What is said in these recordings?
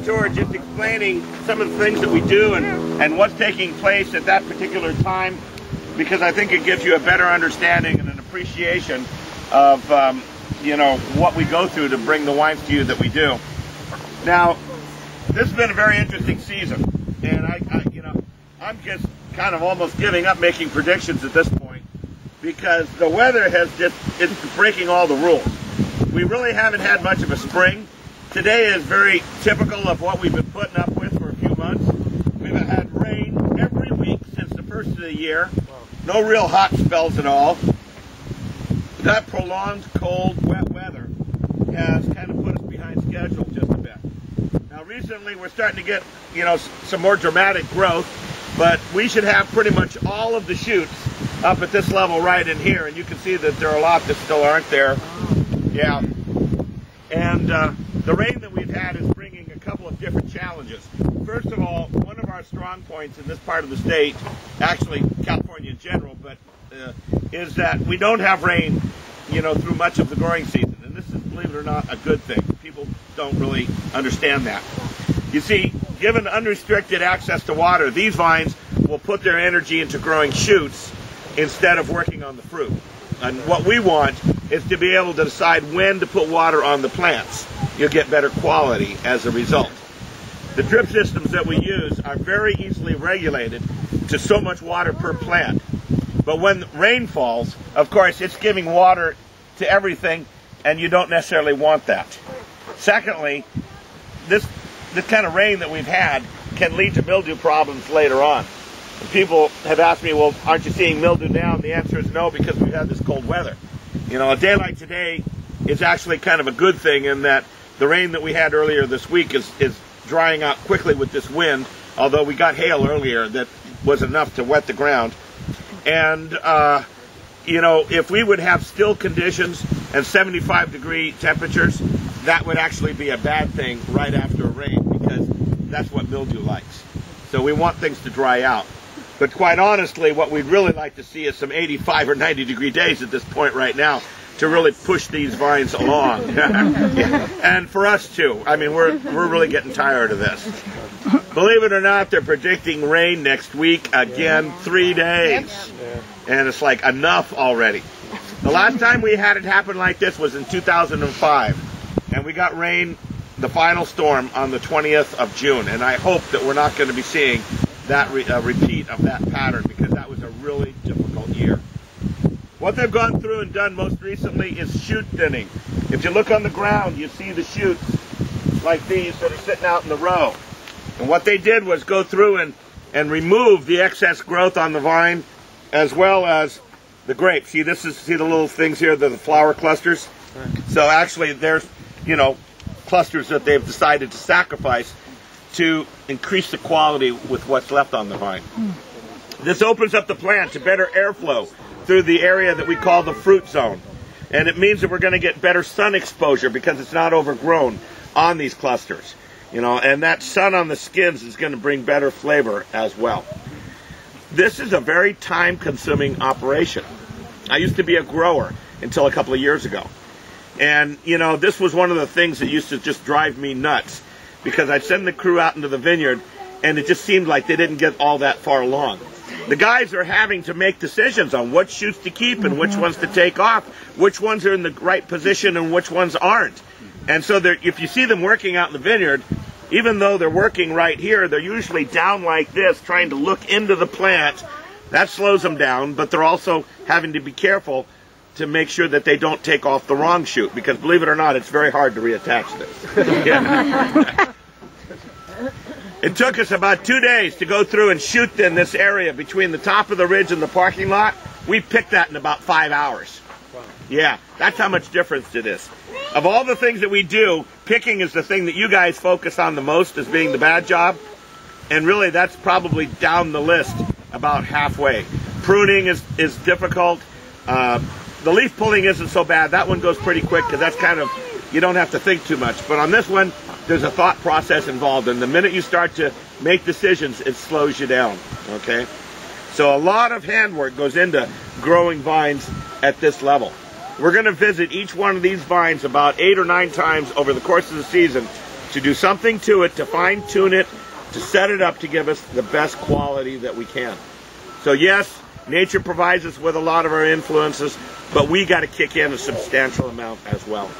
tour just explaining some of the things that we do and what's taking place at that particular time, because I think it gives you a better understanding and an appreciation of you know, what we go through to bring the wines to you that we do. Now, this has been a very interesting season, and you know, I'm just kind of almost giving up making predictions at this point, because the weather has it's breaking all the rules. We really haven't had much of a spring. Today is very typical of what we've been putting up with for a few months. We've had rain every week since the first of the year. No real hot spells at all. That prolonged cold, wet weather has kind of put us behind schedule just a bit. Now recently we're starting to get, you know, some more dramatic growth, but we should have pretty much all of the shoots up at this level right in here, and you can see that there are a lot that still aren't there. Yeah. And the rain that we've had is bringing a couple of different challenges. First of all, one of our strong points in this part of the state, actually California in general, but is that we don't have rain, you know, through much of the growing season. And this is, believe it or not, a good thing. People don't really understand that. You see, given unrestricted access to water, these vines will put their energy into growing shoots instead of working on the fruit. And what we want is to be able to decide when to put water on the plants. You'll get better quality as a result. The drip systems that we use are very easily regulated to so much water per plant. But when rain falls, of course, it's giving water to everything, and you don't necessarily want that. Secondly, this kind of rain that we've had can lead to mildew problems later on. And people have asked me, well, aren't you seeing mildew now? And the answer is no, because we've had this cold weather. You know, a day like today is actually kind of a good thing in that the rain that we had earlier this week is drying out quickly with this wind, although we got hail earlier that was enough to wet the ground. And, you know, if we would have still conditions and 75-degree temperatures, that would actually be a bad thing right after a rain, because that's what mildew likes. So we want things to dry out. But quite honestly, what we'd really like to see is some 85 or 90-degree days at this point right now to really push these vines along. Yeah. And for us too. I mean, we're really getting tired of this. Believe it or not, they're predicting rain next week again, 3 days. And it's like, enough already. The last time we had it happen like this was in 2005. And we got rain, the final storm, on the 20th of June. And I hope that we're not going to be seeing that repeat of that pattern, because that was a really difficult year. What they've gone through and done most recently is shoot thinning. If you look on the ground, you see the shoots like these that are sitting out in the row. And what they did was go through and remove the excess growth on the vine, as well as the grape. See, see the little things here, the flower clusters? So actually there's, you know, clusters that they've decided to sacrifice to increase the quality with what's left on the vine. This opens up the plant to better airflow through the area that we call the fruit zone. And it means that we're going to get better sun exposure because it's not overgrown on these clusters. You know, and that sun on the skins is going to bring better flavor as well. This is a very time-consuming operation. I used to be a grower until a couple of years ago. And, you know, this was one of the things that used to just drive me nuts, because I'd send the crew out into the vineyard and it just seemed like they didn't get all that far along. The guys are having to make decisions on what shoots to keep and which ones to take off, which ones are in the right position and which ones aren't. And so if you see them working out in the vineyard, even though they're working right here, they're usually down like this, trying to look into the plant. That slows them down, but they're also having to be careful to make sure that they don't take off the wrong shoot, because believe it or not, it's very hard to reattach this. Yeah. It took us about 2 days to go through and shoot thin this area between the top of the ridge and the parking lot. We picked that in about 5 hours. Yeah, that's how much difference it is. Of all the things that we do, picking is the thing that you guys focus on the most as being the bad job. And really, that's probably down the list about halfway. Pruning is difficult. The leaf pulling isn't so bad. That one goes pretty quick because that's kind of, you don't have to think too much. But on this one, there's a thought process involved. And the minute you start to make decisions, it slows you down, okay? So a lot of handwork goes into growing vines at this level. We're going to visit each one of these vines about 8 or 9 times over the course of the season to do something to it, to fine-tune it, to set it up to give us the best quality that we can. So yes, nature provides us with a lot of our influences, but we got to kick in a substantial amount as well.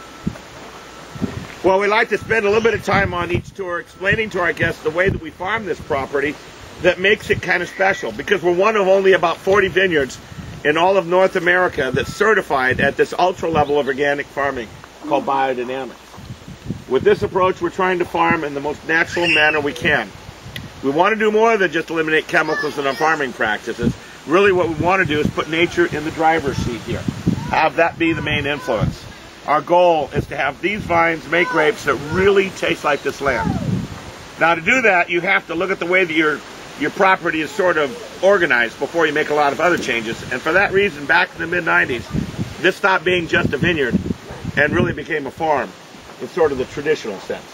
Well, we like to spend a little bit of time on each tour explaining to our guests the way that we farm this property that makes it kind of special, because we're one of only about 40 vineyards in all of North America that's certified at this ultra level of organic farming called biodynamics. With this approach, we're trying to farm in the most natural manner we can. We want to do more than just eliminate chemicals in our farming practices. Really what we want to do is put nature in the driver's seat here. Have that be the main influence. Our goal is to have these vines make grapes that really taste like this land. Now to do that, you have to look at the way that your property is sort of organized before you make a lot of other changes. And for that reason, back in the mid-90s, this stopped being just a vineyard and really became a farm in sort of the traditional sense.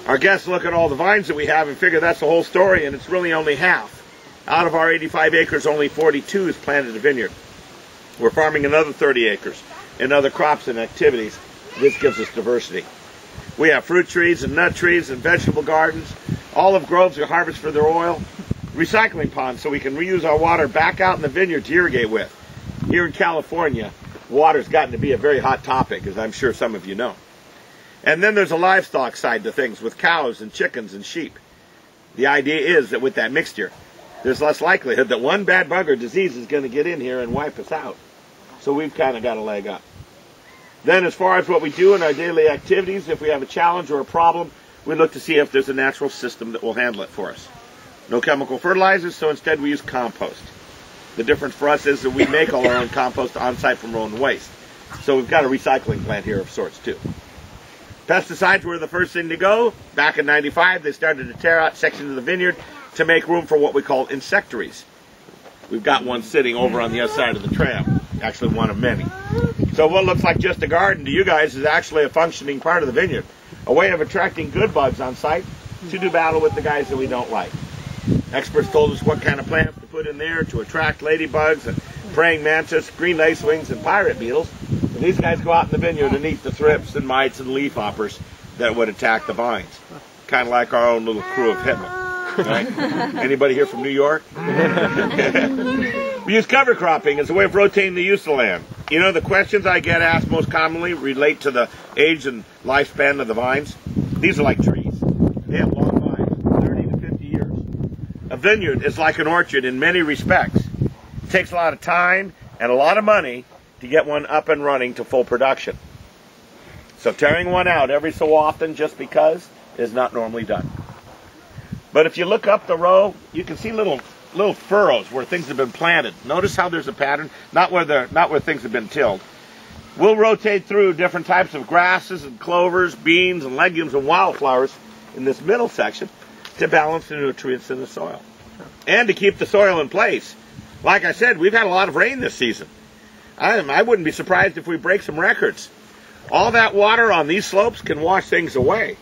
Our guests look at all the vines that we have and figure that's the whole story, and it's really only half. Out of our 85 acres, only 42 is planted a vineyard. We're farming another 30 acres in other crops and activities. This gives us diversity. We have fruit trees and nut trees and vegetable gardens, olive groves we harvest for their oil, recycling ponds so we can reuse our water back out in the vineyard to irrigate with. Here in California, water's gotten to be a very hot topic, as I'm sure some of you know. And then there's a livestock side to things with cows and chickens and sheep. The idea is that with that mixture, there's less likelihood that one bad bug or disease is going to get in here and wipe us out. So we've kind of got a leg up. Then as far as what we do in our daily activities, if we have a challenge or a problem, we look to see if there's a natural system that will handle it for us. No chemical fertilizers, so instead we use compost. The difference for us is that we make all our own compost on-site from our own waste. So we've got a recycling plant here of sorts too. Pesticides were the first thing to go. Back in '95, they started to tear out sections of the vineyard to make room for what we call insectaries. We've got one sitting over on the other side of the tram, actually one of many. So what looks like just a garden to you guys is actually a functioning part of the vineyard, a way of attracting good bugs on site to do battle with the guys that we don't like. Experts told us what kind of plants to put in there to attract ladybugs and praying mantis, green lacewings, and pirate beetles. And these guys go out in the vineyard and eat the thrips and mites and leafhoppers that would attack the vines. Kind of like our own little crew of hitmen. Right? Anybody here from New York? We use cover cropping as a way of rotating the use of the land. You know, the questions I get asked most commonly relate to the age and lifespan of the vines. These are like trees. They have long vines, 30 to 50 years. A vineyard is like an orchard in many respects. It takes a lot of time and a lot of money to get one up and running to full production. So tearing one out every so often just because is not normally done. But if you look up the row, you can see little furrows where things have been planted. Notice how there's a pattern, not where things have been tilled. We'll rotate through different types of grasses and clovers, beans and legumes and wildflowers in this middle section to balance the nutrients in the soil and to keep the soil in place. Like I said, we've had a lot of rain this season. I wouldn't be surprised if we break some records. All that water on these slopes can wash things away,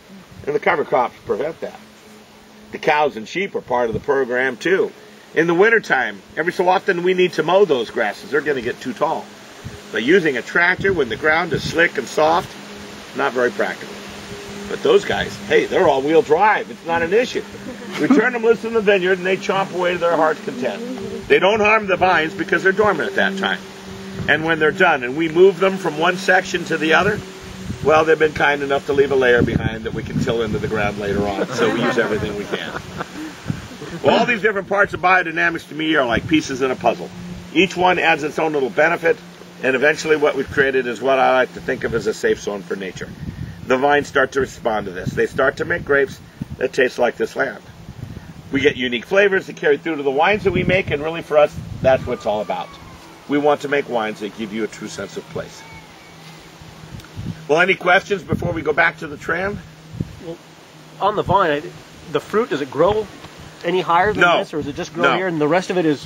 and the cover crops prevent that. The cows and sheep are part of the program too. In the wintertime, every so often we need to mow those grasses. They're going to get too tall. But using a tractor when the ground is slick and soft, not very practical. But those guys, hey, they're all-wheel drive. It's not an issue. We turn them loose in the vineyard and they chomp away to their heart's content. They don't harm the vines because they're dormant at that time. And when they're done and we move them from one section to the other, well, they've been kind enough to leave a layer behind that we can till into the ground later on. So we use everything we can. Well, all these different parts of biodynamics to me are like pieces in a puzzle. Each one adds its own little benefit, and eventually what we've created is what I like to think of as a safe zone for nature. The vines start to respond to this. They start to make grapes that taste like this land. We get unique flavors that carry through to the wines that we make, and really for us, that's what it's all about. We want to make wines that give you a true sense of place. Well, any questions before we go back to the tram? Well, on the vine, the fruit, does it grow any higher than this, or does it just grow here and the rest of it is...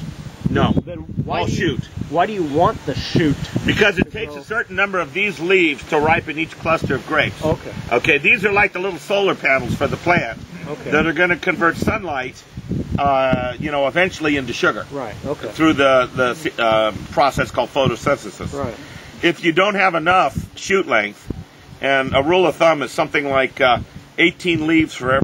No, then why shoot. Why do you want the shoot? Because it takes a certain number of these leaves to ripen each cluster of grapes. Okay. Okay, these are like the little solar panels for the plant that are going to convert sunlight, eventually into sugar. Right, okay. Through the process called photosynthesis. Right. If you don't have enough shoot length, and a rule of thumb is something like 18 leaves for every